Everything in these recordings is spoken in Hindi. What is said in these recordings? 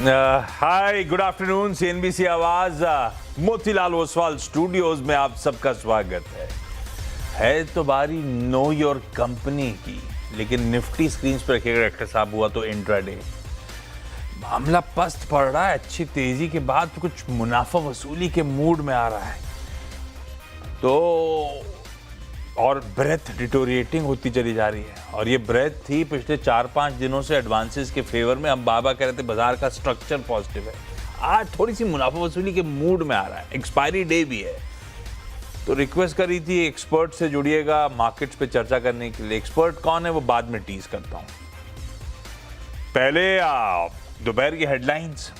हाय, गुड आफ्टरनून। सीएनबीसी आवाज मोतीलाल ओसवाल स्टूडियोज में आप सबका स्वागत है तो बारी नो योर कंपनी की, लेकिन निफ्टी स्क्रीन पर रखिएगा डॉक्टर साहब। हुआ तो इंट्राडे मामला पस्त पड़ रहा है, अच्छी तेजी के बाद तो कुछ मुनाफा वसूली के मूड में आ रहा है तो और ब्रेथ डिटोरिएटिंग होती चली जा रही है। और ये ब्रेथ थी पिछले 4-5 दिनों से एडवांसेस के फेवर में। हम बाबा कह रहे थे बाजार का स्ट्रक्चर पॉजिटिव है, आज थोड़ी सी मुनाफा वसूली के मूड में आ रहा है। एक्सपायरी डे भी है तो रिक्वेस्ट करी थी एक्सपर्ट से जुड़िएगा मार्केट्स पे चर्चा करने के लिए। एक्सपर्ट कौन है वो बाद में टीज करता हूं। पहले दोपहर की हेडलाइंस,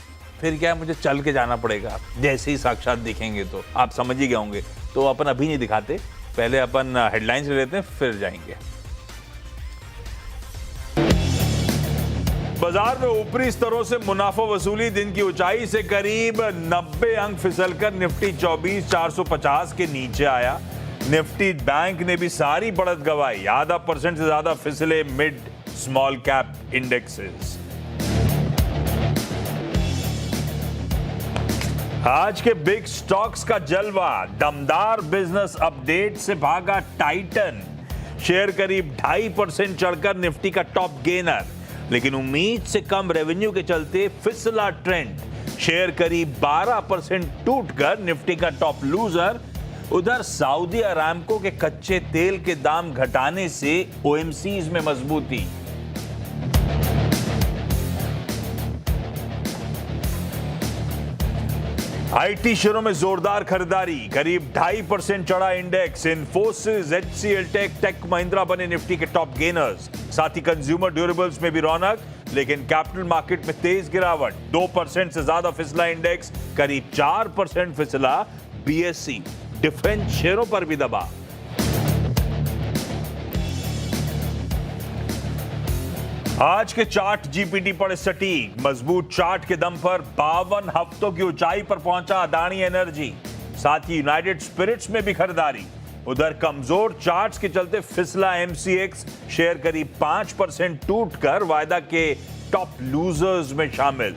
फिर क्या मुझे चल के जाना पड़ेगा। जैसे ही साक्षात दिखेंगे तो आप समझ ही गए होंगे, तो अपन अभी नहीं दिखाते, पहले अपन हेडलाइंस ले लेते हैं फिर जाएंगे। बाजार में ऊपरी स्तरों से मुनाफा वसूली, दिन की ऊंचाई से करीब 90 अंक फिसलकर निफ्टी 24,450 के नीचे आया। निफ्टी बैंक ने भी सारी बढ़त गंवाई, आधा % से ज्यादा फिसले मिड स्मॉल कैप इंडेक्सेस। आज के बिग स्टॉक्स का जलवा, दमदार बिजनेस अपडेट से भागा टाइटन, शेयर करीब 2.5% चढ़कर निफ्टी का टॉप गेनर, लेकिन उम्मीद से कम रेवेन्यू के चलते फिसला ट्रेंड, शेयर करीब 12% टूटकर निफ्टी का टॉप लूजर। उधर सऊदी अरामको के कच्चे तेल के दाम घटाने से ओएमसीज में मजबूती। आईटी शेयरों में जोरदार खरीदारी, करीब 2.5% चढ़ा इंडेक्स। इन्फोसिस, एचसीएल टेक महिंद्रा बने निफ्टी के टॉप गेनर्स। साथ ही कंज्यूमर ड्यूरेबल्स में भी रौनक, लेकिन कैपिटल मार्केट में तेज गिरावट, 2% से ज्यादा फिसला इंडेक्स, करीब 4% फिसला बीएसई। डिफेंस शेयरों पर भी दबा। आज के चार्ट जीपीटी पर सटीक, मजबूत चार्ट के दम पर 52 हफ्तों की ऊंचाई पर पहुंचा अदानी एनर्जी। साथ ही यूनाइटेड स्पिरिट्स में भी खरीदारी। उधर कमजोर चार्ट्स के चलते फिसला एमसीएक्स, शेयर करीब 5% टूटकर वायदा के टॉप लूजर्स में शामिल।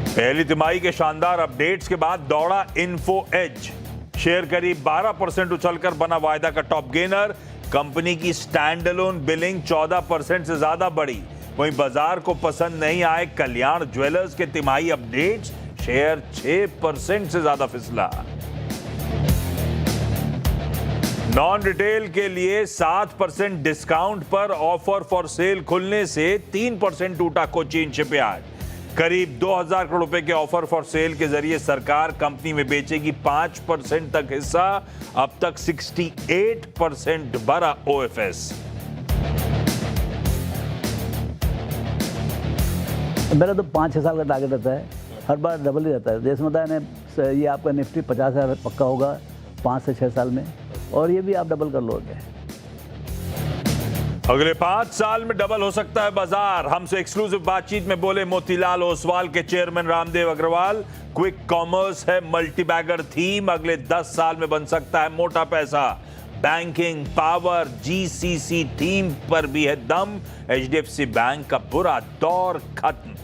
पहली तिमाही के शानदार अपडेट्स के बाद दौड़ा इन्फो एज, शेयर करीब 12% उछलकर बना वायदा का टॉप गेनर। कंपनी की स्टैंड अलोन बिलिंग 14% से ज्यादा बढ़ी। वहीं बाजार को पसंद नहीं आए कल्याण ज्वेलर्स के तिमाही अपडेट्स, शेयर 6% से ज्यादा फिसला। नॉन रिटेल के लिए 7% डिस्काउंट पर ऑफर फॉर सेल खुलने से 3% टूटा कोचीन शिपयार्ड। करीब 2000 करोड़ रुपए के ऑफर फॉर सेल के जरिए सरकार कंपनी में बेचेगी 5% तक हिस्सा। अब तक 68% बढ़ा ओएफएस। मेरा तो 5-6 साल का टारगेट रहता है, हर बार डबल ही रहता है। देशमता ने ये आपका निफ्टी 50,000 पक्का होगा 5 से 6 साल में, और ये भी आप डबल कर लोगे। अगले 5 साल में डबल हो सकता है बाजार। हमसे एक्सक्लूसिव बातचीत में बोले मोतीलाल ओसवाल के chairman Ramdeo Agrawal. Quick commerce है मल्टी बैगर थीम, अगले 10 साल में बन सकता है मोटा पैसा। बैंकिंग, पावर, जीसीसी थीम पर भी है दम। एचडीएफसी बैंक का बुरा दौर खत्म।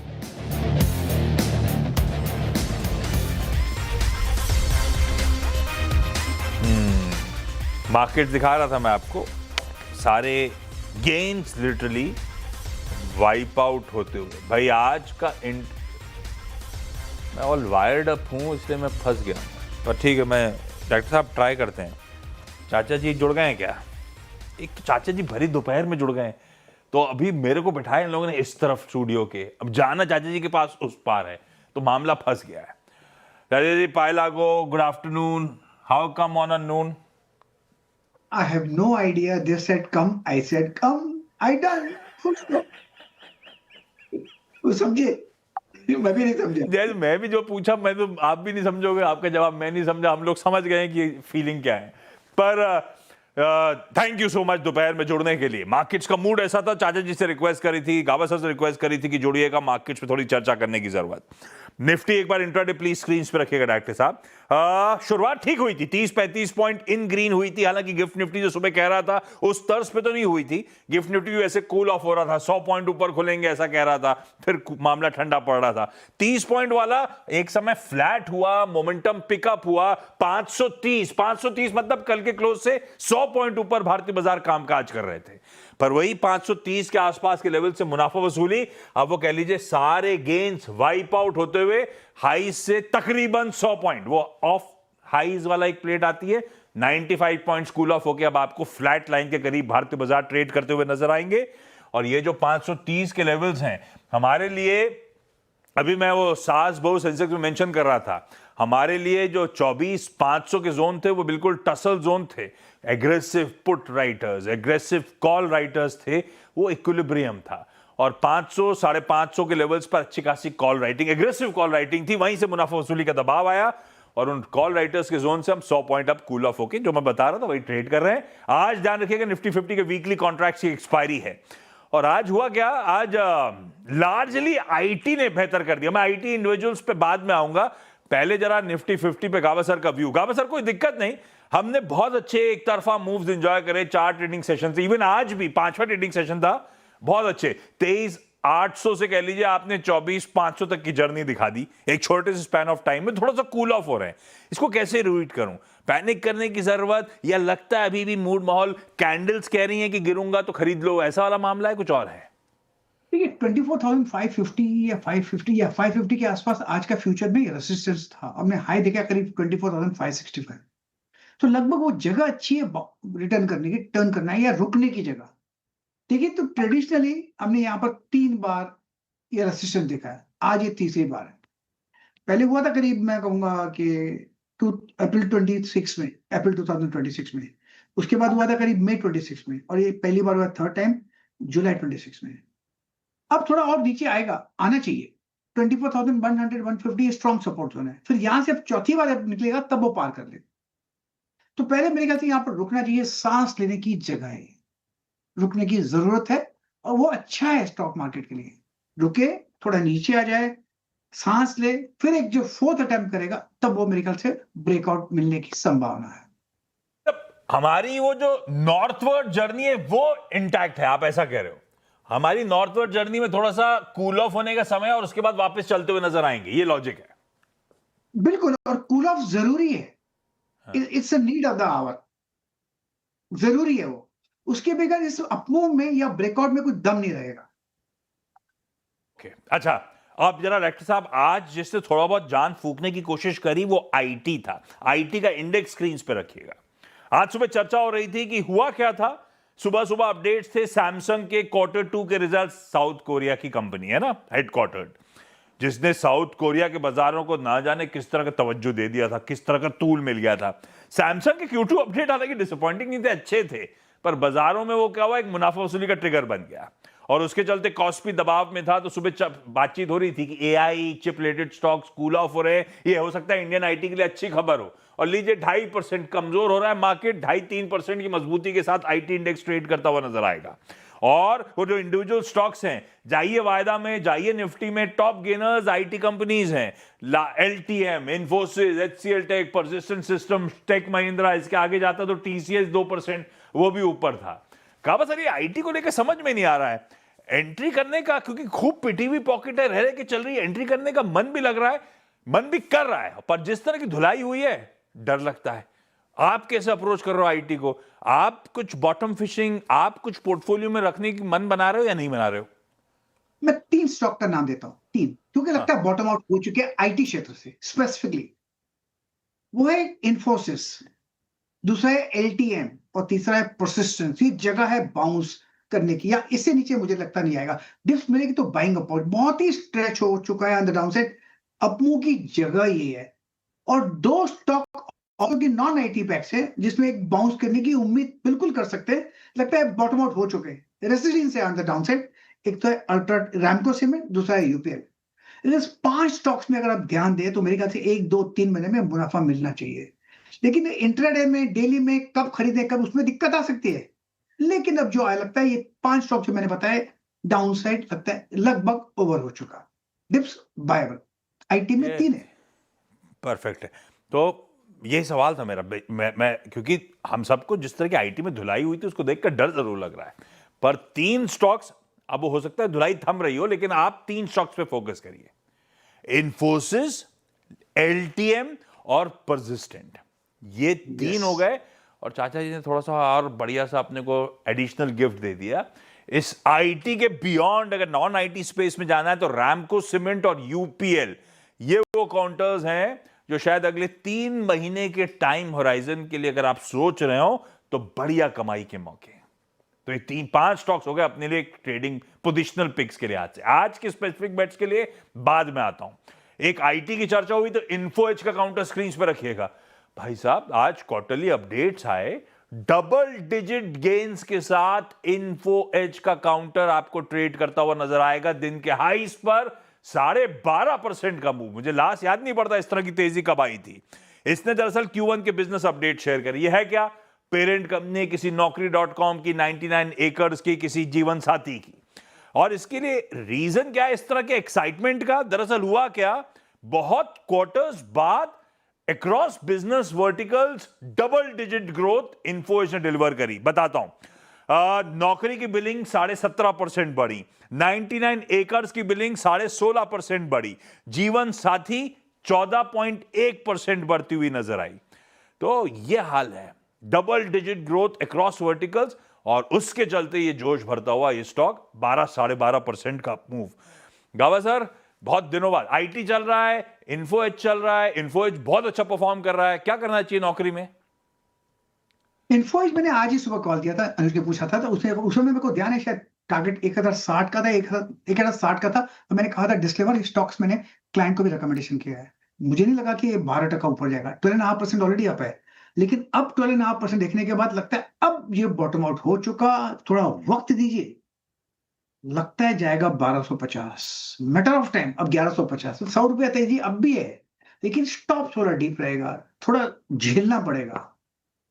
मार्केट दिखा रहा था मैं आपको, सारे गेन्स लिटरली वाइप आउट होते हुए। भाई आज का मैं ऑल वायर्ड अप हूँ इसलिए मैं फंस गया, पर ठीक है, मैं डॉक्टर साहब ट्राई करते हैं। चाचा जी जुड़ गए हैं क्या? एक तो चाचा जी भरी दोपहर में जुड़ गए, तो अभी मेरे को बिठाया इन लोगों ने इस तरफ स्टूडियो के। अब जाना चाचा जी के पास उस पार है, तो मामला फंस गया है। चाचा जी पाए लागो, good afternoon, how come on a Noon? I have no idea. They said come. I said come. I done. वो समझे? मैं भी नहीं समझा। जैसे मैं भी जो पूछा, मैं तो आप भी नहीं समझोगे, आपका जवाब मैं नहीं समझा। हम लोग समझ गए कि फीलिंग क्या है। पर थैंक यू सो मच दोपहर में जुड़ने के लिए। मार्केट्स का मूड ऐसा था, चाचा जी से रिक्वेस्ट करी थी, गावा सर से रिक्वेस्ट करी थी कि जुड़िएगा, मार्केट्स पे थोड़ी चर्चा करने की जरूरत। निफ्टी एक बार इंट्राडे प्लीज स्क्रीन पे रखिएगा डायरेक्टर साहब। शुरुआत ठीक हुई थी, 30-35 पॉइंट इन ग्रीन हुई थी। हालांकि गिफ्ट निफ्टी जो सुबह कह रहा था उस तर्ज पे तो नहीं हुई थी। गिफ्ट निफ्टी भी ऐसे कूल ऑफ हो रहा था, 100 पॉइंट ऊपर खुलेंगे ऐसा कह रहा था, फिर मामला ठंडा पड़ रहा था। 30 पॉइंट वाला एक समय फ्लैट हुआ, मोमेंटम पिकअप हुआ। 530 मतलब कल के क्लोज से 100 पॉइंट ऊपर भारतीय बाजार कामकाज कर रहे थे, पर वही 530 के आसपास के लेवल से मुनाफा वसूली। अब वो कह लीजिए सारे गेन्स वाइप आउट होते हुए हाई से तकरीबन 100 पॉइंट, वो ऑफ हाईज वाला एक प्लेट आती है, 95 पॉइंट्स कूल ऑफ होकर अब आपको फ्लैट लाइन के करीब भारतीय बाजार ट्रेड करते हुए नजर आएंगे। और ये जो 530 के लेवल्स हैं हमारे लिए, अभी मैं वो सास बहु सेंसेक्स में मेंशन कर रहा था, हमारे लिए जो 24,500 के जोन थे वो बिल्कुल टसल जोन थे। Aggressive put writers, aggressive call writers थे, वो इक्विलिब्रियम था। और 500 550 के लेवल्स पर अच्छी खासी call writing, aggressive call writing थी। वहीं से मुनाफा वसूली का दबाव आया और उन कॉल राइटर्स के जोन से हम 100 पॉइंट अब कूल ऑफ होके जो मैं बता रहा था वही ट्रेड कर रहे हैं। आज ध्यान रखिएगा निफ्टी 50 के वीकली कॉन्ट्रैक्ट्स की एक्सपायरी है। और आज हुआ क्या, आज लार्जली आईटी ने बेहतर कर दिया। मैं आईटी इंडिविजुअल्स पे बाद में आऊंगा, पहले जरा निफ्टी 50 पे गावस्कर का व्यू। गावस्कर कोई दिक्कत नहीं, हमने बहुत अच्छे एक तरफा मूव्स एंजॉय करे 4 ट्रेडिंग सेशन से। इवन आज भी 5वां ट्रेडिंग सेशन था, बहुत अच्छे। 23,800 से कह लीजिए आपने 24,500 तक की जर्नी दिखा दी एक छोटे से स्पैन ऑफ टाइम में। थोड़ा सा कूल ऑफ हो रहे हैं, इसको कैसे रीड करूं? पैनिक करने की जरूरत, या लगता है अभी भी मूड माहौल, कैंडल्स कह रही हैं कि गिरूंगा तो खरीद लो, ऐसा वाला मामला है, कुछ और है? देखिए 24,550 या 550 या 550 के आसपास आज का फ्यूचर में रेसिस्टेंस था। हमने हाई देखा करीब 24,565, तो लगभग वो जगह अच्छी है रिटर्न करने की, टर्न करना है या रुकने की जगह। देखिए तो ट्रेडिशनली हमने यहाँ पर 3 बार ये रेसिस्टेंस देखा है, आज ये तीसरी बार है। पहले हुआ था करीब मैं कहूंगा कि अप्रैल 2026 में, उसके बाद हुआ था करीब मई 26 में, और ये पहली बार हुआ थर्ड टाइम जुलाई 26 में। अब थोड़ा और नीचे आएगा, आना चाहिए 24,100 150 स्ट्रॉन्ग सपोर्ट जोन है। फिर यहां से अब चौथी बार जब निकलेगा तब वो पार कर ले। तो पहले मेरे ख्याल से यहाँ पर रुकना चाहिए, सांस लेने की जगह है, रुकने की जरूरत है, और वो अच्छा है स्टॉक मार्केट के लिए। रुके, थोड़ा नीचे आ जाए, सांस ले, फिर एक जो फोर्थ अटेम्प्ट करेगा तब वो मेरे ख्याल से ब्रेकआउट मिलने की संभावना है। हमारी वो जो नॉर्थवर्ड जर्नी है वो इंटैक्ट है, आप ऐसा कह रहे हो? हमारी नॉर्थवर्ड जर्नी में थोड़ा सा कूल ऑफ होने का समय और उसके बाद वापस चलते हुए नजर आएंगे, ये लॉजिक है? बिल्कुल, और कूल ऑफ जरूरी है। It's a need of the hour, जरूरी है वो। उसके बगैर इस अपमूव में या ब्रेकआउट में कोई दम नहीं रहेगा। अच्छा, अब जरा डायरेक्टर साहब, आज जिससे थोड़ा बहुत जान फूकने की कोशिश करी वो आईटी था। आईटी का इंडेक्स स्क्रीन पे रखिएगा। आज सुबह चर्चा हो रही थी कि हुआ क्या था, सुबह सुबह अपडेट्स थे सैमसंग के Q2 के रिजल्ट। साउथ कोरिया की कंपनी है ना, हेडक्वार्टर्ड, जिसने साउथ कोरिया के बाजारों को ना जाने किस तरह का तवज्जो दे दिया था, किस तरह का तूल मिल गया था। सैमसंग के Q2 अपडेट हालांकि डिसअपॉइंटिंग नहीं थे, अच्छे थे, पर बाजारों में वो क्या हुआ, एक मुनाफा वसूली का ट्रिगर बन गया और उसके चलते कॉस्ट भी दबाव में था। तो सुबह बातचीत हो रही थी कि AI chip related stocks cool off हो रहे हैं, ये हो सकता है इंडियन आईटी के लिए अच्छी खबर हो। और लीजिए 2.5% कमजोर हो रहा है मार्केट, 2.5-3% की मजबूती के साथ आईटी इंडेक्स ट्रेड करता हुआ नजर आएगा। और वो जो इंडिविजुअल स्टॉक्स हैं, जाइए वायदा में, जाइए निफ्टी में, टॉप गेनर्स आईटी कंपनीज हैं। एलटीएम, इन्फोसिस, एचसीएल टेक, परसिस्टेंट सिस्टम, टेक महिंद्रा, इसके आगे जाता तो टीसीएस 2%, वो भी ऊपर था। कहा सर ये आईटी को लेकर समझ में नहीं आ रहा है एंट्री करने का, क्योंकि खूब पिटी हुई पॉकेट है, रह रहे के चल रही है, एंट्री करने का मन भी लग रहा है, मन भी कर रहा है, पर जिस तरह की धुलाई हुई है डर लगता है। आप कैसे अप्रोच कर रहे हो आईटी को? आप कुछ बॉटम फिशिंग, आप कुछ पोर्टफोलियो में रखने की मन बना रहे हो या नहीं बना रहे हो? मैं 3 स्टॉक का नाम देता हूं, 3, क्योंकि लगता है बॉटम आउट हो चुके हैं आईटी क्षेत्र से स्पेसिफिकली। वो है इन्फोसिस, दूसरा है एलटीएम, और तीसरा है परसिस्टेंस। ये जगह है बाउंस करने की, या इससे नीचे मुझे लगता नहीं आएगा। डिप्स मिलेगी तो बाइंग अपॉइंट, बहुत ही स्ट्रेच हो चुका है on the down side, up move की जगह ये है। और 2 स्टॉक और की नॉन आईटी पैक्स है जिसमें एक बाउंस करने की उम्मीद बिल्कुल कर सकते हैं, लगता है बॉटम आउट हो चुके हैं, रेसिडेंस है ऑन द डाउन साइड। एक तो है अल्ट्रा रैमको सीमेंट, दूसरा है यूपीएल। इस 5 स्टॉक्स में अगर आप ध्यान दें तो मेरे ख्याल से 1-2-3 महीने में मुनाफा मिलना चाहिए। लेकिन इंट्राडे में, डेली में कब खरीदें कब, उसमें दिक्कत आ सकती है। लेकिन अब जो आया लगता है ये 5 स्टॉक जो मैंने बताया डाउन साइड लगता है लगभग ओवर हो चुका, डिप्स बायबल। आईटी में ये 3 है। परफेक्ट है। तो ये सवाल था मेरा, मैं क्योंकि हम सबको जिस तरह की आईटी में धुलाई हुई थी उसको देखकर डर जरूर लग रहा है, पर 3 स्टॉक्स, अब हो सकता है धुलाई थम रही हो, लेकिन आप 3 स्टॉक्स पे फोकस करिए, इन्फोसिस, एलटीएम और परसिस्टेंट। ये 3 हो गए, और चाचा जी ने थोड़ा सा और बढ़िया सा अपने को एडिशनल गिफ्ट दे दिया। इस आईटी के बियॉन्ड अगर नॉन आईटी स्पेस में जाना है तो रैमको सीमेंट और यूपीएल, ये वो काउंटर्स हैं जो शायद अगले 3 महीने के टाइम होराइजन के लिए अगर आप सोच रहे हो तो बढ़िया कमाई के मौके हैं। तो ये 3-5 स्टॉक्स हो गए अपने लिए ट्रेडिंग पोजिशनल पिक्स के लिए। आज के स्पेसिफिक बेट्स के लिए बाद में आता हूं। एक आईटी की चर्चा हुई तो इन्फो एज का काउंटर स्क्रीन पर रखिएगा। भाई साहब, आज क्वार्टरली अपडेट्स आए, डबल डिजिट गेन्स के साथ इन्फो एज का काउंटर आपको ट्रेड करता हुआ नजर आएगा। दिन के हाईस पर 12.5% का मूव। मुझे लास्ट याद नहीं पड़ता इस तरह की तेजी कब आई थी। इसने दरअसल Q1 के बिजनेस अपडेट शेयर करी। यह है क्या? पेरेंट कंपनी किसी Naukri.com की, 99 एकर्स की, किसी जीवन साथी की। और इसके लिए रीजन क्या है इस तरह के एक्साइटमेंट का? दरअसल हुआ क्या, बहुत क्वार्टर्स बाद across business verticals double digit growth Info Edge ने डिलीवर करी। बताता हूं। नौकरी की बिलिंग 17.5% बढ़ी, 99 एकर्स की बिलिंग 16.5% बढ़ी, जीवन साथी 14.1% बढ़ती हुई नजर आई। तो यह हाल है, double digit growth across verticals, और उसके चलते ये जोश भरता हुआ ये स्टॉक 12-12.5% का मूव। गावा सर, बहुत दिनों बाद आईटी चल रहा है, इन्फो एज चल रहा है, इन्फो एज बहुत अच्छा परफॉर्म कर रहा है, क्या करना चाहिए नौकरी में? इन्फोएज मैंने आज ही सुबह कॉल किया था, अनुज ने पूछा था, तो उसमें मेरे को ध्यान है शायद टारगेट 1060 का था, 1060 का था। तो मैंने कहा था डिस्क्लेमर, स्टॉक्स मैंने क्लाइंट को भी रिकमेंडेशन किया है। मुझे नहीं लगा कि ये 12% ऊपर जाएगा। 12.5% ऑलरेडी अप है, लेकिन अब 12.5% देखने के बाद लगता है अब ये बॉटम आउट हो चुका, थोड़ा वक्त दीजिए। लगता है जाएगा 1250, मैटर ऑफ टाइम। अब 1150, 100 रुपया तेजी अब भी है, लेकिन स्टॉप थोड़ा डीप रहेगा, थोड़ा झेलना पड़ेगा,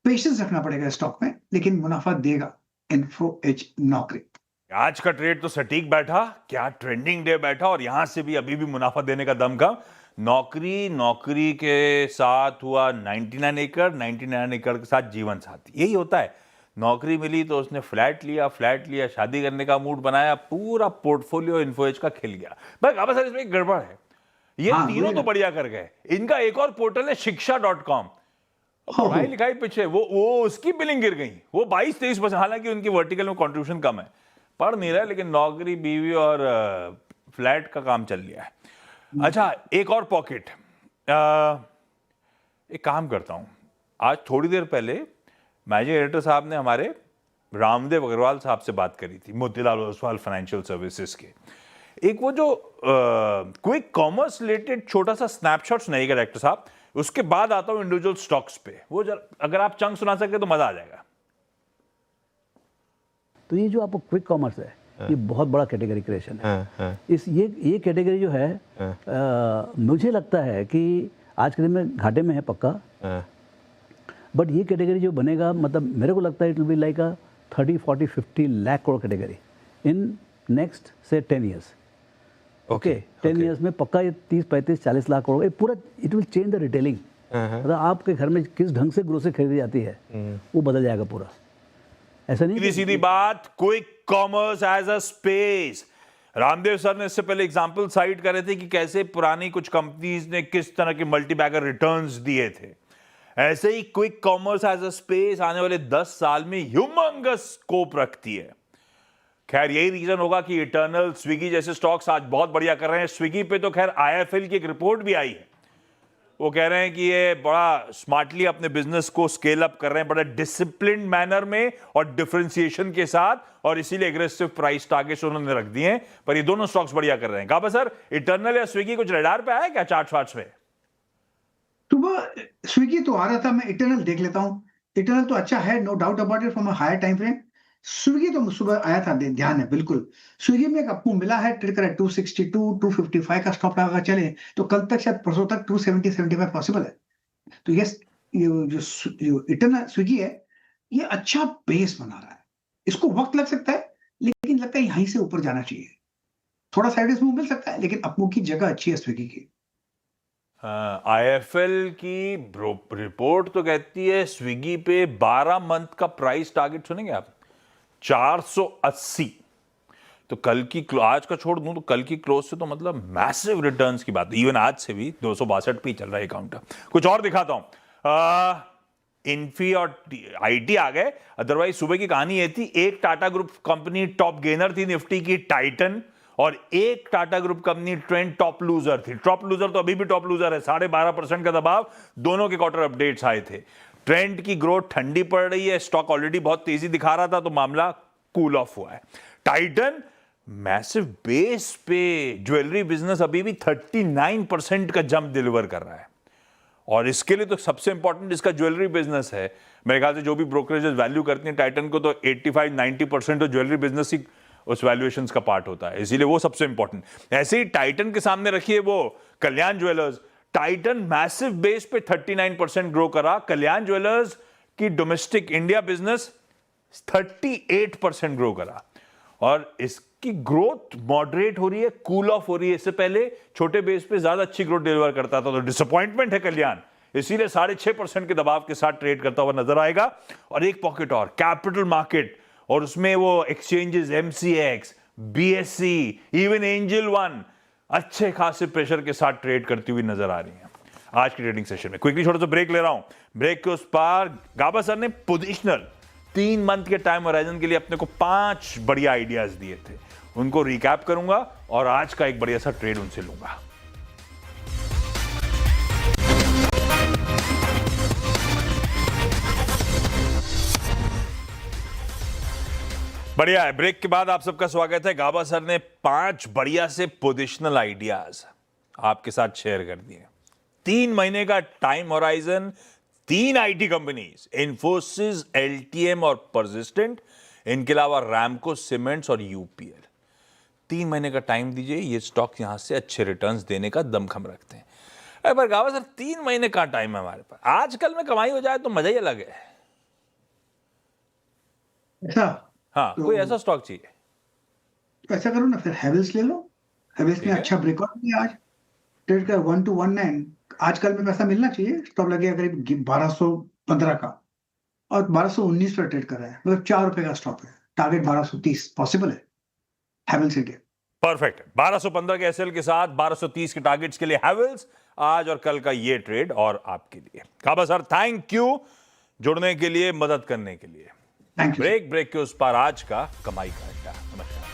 पेशेंस रखना पड़ेगा स्टॉक में, लेकिन मुनाफा देगा इन्फो एज नौकरी। आज का ट्रेड तो सटीक बैठा, क्या ट्रेंडिंग डे बैठा, और यहां से भी अभी भी मुनाफा देने का दम का। नौकरी के साथ हुआ 99 एकड़ के साथ जीवन साथी। यही होता है, नौकरी मिली तो उसने फ्लैट लिया, शादी करने का मूड बनाया, पूरा पोर्टफोलियो इन्फो एज का खिल गया। बस अब सर इसमें एक गड़बड़ है, ये हाँ, तीनों तो बढ़िया कर गए। इनका एक और पोर्टल है शिक्षा.com, पढ़ाई लिखाई पीछे, वो उसकी बिलिंग गिर गई, वो 22-23%। हालांकि उनकी वर्टिकल में कंट्रीब्यूशन कम है, पढ़ नहीं रहा, लेकिन नौकरी, बीवी और फ्लैट का काम चल लिया है। अच्छा, एक और पॉकेट। एक काम करता हूं, आज थोड़ी देर पहले मैनेजिंग डायरेक्टर साहब ने हमारे रामदेव अग्रवाल साहब से बात करी थी, मोतीलाल ओसवाल फाइनेंशियल सर्विसेज के। एक वो जो क्विक कॉमर्स रिलेटेड छोटा सा स्नैपशॉट्स नहीं डायरेक्टर साहब, उसके बाद आता हूं इंडिविजुअल स्टॉक्स पे। वो अगर आप चंक सुना सके तो मजा आ जाएगा। तो ये जो आपको क्विक कॉमर्स है, ये बहुत बड़ा कैटेगरी क्रिएशन है। इस ये कैटेगरी जो है, मुझे लगता है कि आज के दिन में घाटे में है पक्का, बट ये कैटेगरी जो बनेगा, मतलब मेरे को लगता है it will be like a 30-40-50 lakh crore category in next से 10 ईयर्स। ओके, 10 ईयर्स में पक्का ये 30-35-40 लाख करोड़, ये पूरा it will change the retailing. मतलब आपके घर में किस ढंग से ग्रोसरी खरीदी जाती है वो बदल जाएगा पूरा। ऐसा नहीं, सीधी बात, quick commerce as a space. Ramdev sir ने इससे पहले एग्जांपल साइट कर रहे थे कि कैसे पुरानी कुछ कंपनीज ने किस तरह के मल्टीबैगर रिटर्न्स दिए थे। ऐसे ही quick commerce as a space आने वाले 10 साल में ह्यूमंगस स्कोप रखती है। खैर यही रीजन होगा कि इटर्नल, स्विगी जैसे स्टॉक्स आज बहुत बढ़िया कर रहे हैं। स्विगी पे तो खैर IIFL की एक रिपोर्ट भी आई है, वो कह रहे हैं कि ये बड़ा स्मार्टली अपने बिजनेस को स्केल अप कर रहे हैं, बड़ा डिसिप्लिन मैनर में और डिफरेंशिएशन के साथ, और इसीलिए एग्रेसिव प्राइस टारगेट्स उन्होंने रख दिए हैं। पर ये दोनों स्टॉक्स बढ़िया कर रहे हैं। कहा सर, इटर्नल या स्विगी कुछ रडार पे आया क्या चार्ट फार्ट्स पे? सुबह स्विगी तो आ रहा था, मैं इटर्नल देख लेता हूँ। इटर्नल तो अच्छा है, no doubt about it, from a higher time frame. Swiggy तो सुबह आया था, ध्यान है बिल्कुल। स्विगी में एक आपको मिला है, ट्रेड करें 262-255 का स्टॉप लगा चले, तो कल तक शायद परसों तक 270-75 पॉसिबल है। तो ये जो इटर्नल स्विगी है, ये अच्छा बेस बना रहा है। इसको वक्त लग सकता है, लेकिन लगता है यहीं से ऊपर जाना चाहिए। थोड़ा साइडवेज मूव मिल सकता है, लेकिन अपनों की जगह अच्छी है स्विगी की। आईएफएल की रिपोर्ट तो कहती है स्विगी पे 12 मंथ का प्राइस टारगेट, सुनेंगे आप, 480। तो कल की आज का छोड़ दूं तो कल की क्लोज से तो मतलब मैसिव रिटर्न्स की बात, इवन आज से भी 262 पे चल रहा है काउंटर। कुछ और दिखाता हूं, इन्फी और आईटी आ गए, अदरवाइज सुबह की कहानी ये थी, एक Tata group company top gainer थी निफ्टी की, टाइटन, और एक Tata group company trend top loser थी। टॉप लूजर तो अभी भी टॉप लूजर है, 12.5% का दबाव, दोनों के क्वार्टर अपडेट्स आए थे। ट्रेंड की ग्रोथ ठंडी पड़ रही है, स्टॉक ऑलरेडी बहुत तेजी दिखा रहा था, तो मामला कूल ऑफ हुआ है। टाइटन मैसिव बेस पे ज्वेलरी बिजनेस अभी भी 39% का जंप डिलीवर कर रहा है, और इसके लिए तो सबसे इंपॉर्टेंट इसका ज्वेलरी बिजनेस है। मेरे ख्याल से जो भी ब्रोकरेजेस वैल्यू करती हैं टाइटन को, तो 85-90% तो ज्वेलरी बिजनेस ही उस वैल्यूएशंस का पार्ट होता है, इसीलिए वो सबसे इंपॉर्टेंट। ऐसे ही टाइटन के सामने रखिए वो कल्याण ज्वेलर्स। टाइटन मैसिव बेस पे 39% ग्रो करा, कल्याण ज्वेलर्स की डोमेस्टिक इंडिया बिजनेस 38% ग्रो करा, और इसकी ग्रोथ मॉडरेट हो रही है, कूल ऑफ हो रही है। इससे पहले छोटे बेस पे ज्यादा अच्छी ग्रोथ डिलीवर करता था, तो डिसअपॉइंटमेंट है कल्याण, इसीलिए 6.5% के दबाव के साथ ट्रेड करता हुआ नजर आएगा। और एक पॉकेट और, कैपिटल मार्केट, और उसमें वो exchanges MCX, BSc, even angel one अच्छे खासे प्रेशर के साथ ट्रेड करती हुई नजर आ रही हैं आज की ट्रेडिंग सेशन में। क्विकली छोटा सा ब्रेक ले रहा हूं, ब्रेक के उस पार गाबा सर ने पोजिशनल 3 मंथ के टाइम होराइजन के लिए अपने को 5 बढ़िया आइडियाज दिए थे, उनको रिकैप करूंगा और आज का एक बढ़िया सा ट्रेड उनसे लूंगा। बढ़िया है, ब्रेक के बाद आप सबका स्वागत है। गाबा सर ने 5 बढ़िया से पोजिशनल आइडियाज आपके साथ शेयर कर दिए। 3 महीने का time horizon, 3 IT companies, Infosys, LTM और परसिस्टेंट, इनके अलावा रैमको सीमेंट्स और यूपीएल। 3 महीने का टाइम दीजिए, ये स्टॉक यहां से अच्छे रिटर्न्स देने का दमखम रखते हैं। पर गाबा सर 3 महीने का टाइम है हमारे पास, आजकल में कमाई हो जाए तो मजा ही अलग है। ऐसा हाँ, तो कोई ऐसा स्टॉक चाहिए। ऐसा करो ना, फिर हैवेल्स ले लो। हैवेल्स ने अच्छा ब्रेकआउट दिया आज, ट्रेड कर 1219। आजकल में पैसा मिलना चाहिए, स्टॉप लगेगा करीब 1215 का, और 1219 पर ट्रेड कर रहा है, मतलब 4 रुपए का स्टॉप है। टारगेट 1230 पॉसिबल है हैवेल्स इंडिया। परफेक्ट, 1215 के एसएल के साथ 1230 के टारगेट्स के लिए हैवेल्स आज और कल का ये ट्रेड और आपके लिए। गाबा सर थैंक यू जुड़ने के लिए, मदद करने के लिए। Thank you. ब्रेक के उस पार आज का कमाई का अड्डा। नमस्कार।